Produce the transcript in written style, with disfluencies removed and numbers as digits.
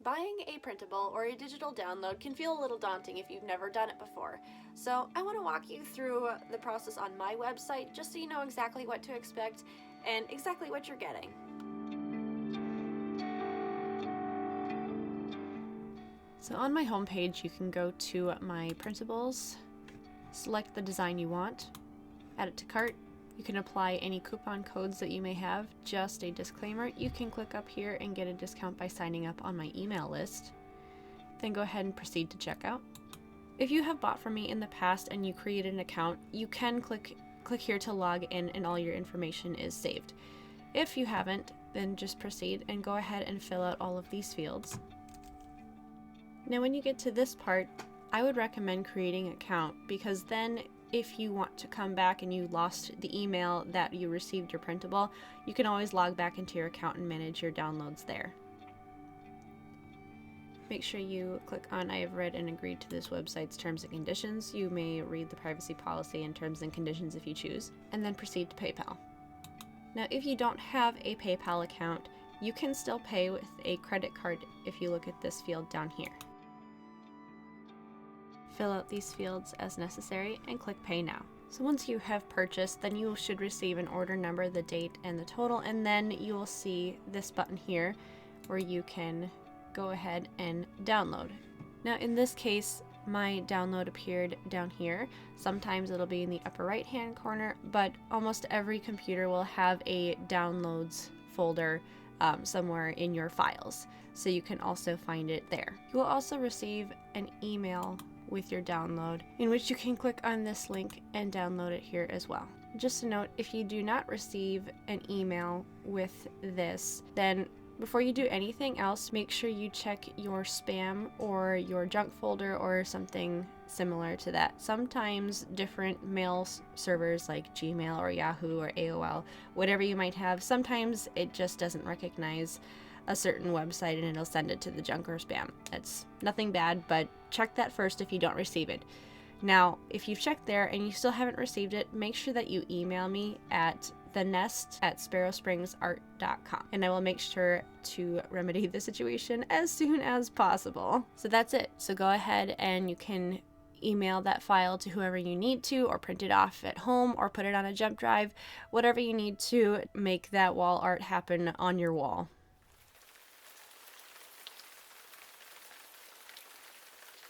buying a printable or a digital download can feel a little daunting if you've never done it before. So I want to walk you through the process on my website just so you know exactly what to expect and exactly what you're getting. So on my homepage, you can go to my printables, select the design you want, add it to cart. You can apply any coupon codes that you may have. Just a disclaimer, you can click up here and get a discount by signing up on my email list. Then go ahead and proceed to checkout. If you have bought from me in the past and you created an account, you can click here to log in and all your information is saved. If you haven't, then just proceed and go ahead and fill out all of these fields. Now when you get to this part, I would recommend creating an account, because then if you want to come back and you lost the email that you received your printable, you can always log back into your account and manage your downloads there. Make sure you click on I have read and agreed to this website's terms and conditions. You may read the privacy policy and terms and conditions if you choose, and then proceed to PayPal. Now if you don't have a PayPal account, you can still pay with a credit card if you look at this field down here. Fill out these fields as necessary and click Pay Now. So once you have purchased, then you should receive an order number, the date, and the total, and then you will see this button here where you can go ahead and download. Now in this case, my download appeared down here. Sometimes it'll be in the upper right hand corner, but almost every computer will have a downloads folder somewhere in your files, so you can also find it there. You will also receive an email with your download, in which you can click on this link and download it here as well. Just a note, if you do not receive an email with this, then before you do anything else, make sure you check your spam or your junk folder or something similar to that. Sometimes different mail servers like Gmail or Yahoo or AOL, whatever you might have, sometimes it just doesn't recognize a certain website and it'll send it to the junk or spam. It's nothing bad, but check that first if you don't receive it. Now, if you've checked there and you still haven't received it, make sure that you email me at thenest@sparrowspringsart.com, and I will make sure to remedy the situation as soon as possible. So that's it. So go ahead and you can email that file to whoever you need to, or print it off at home, or put it on a jump drive, whatever you need to make that wall art happen on your wall.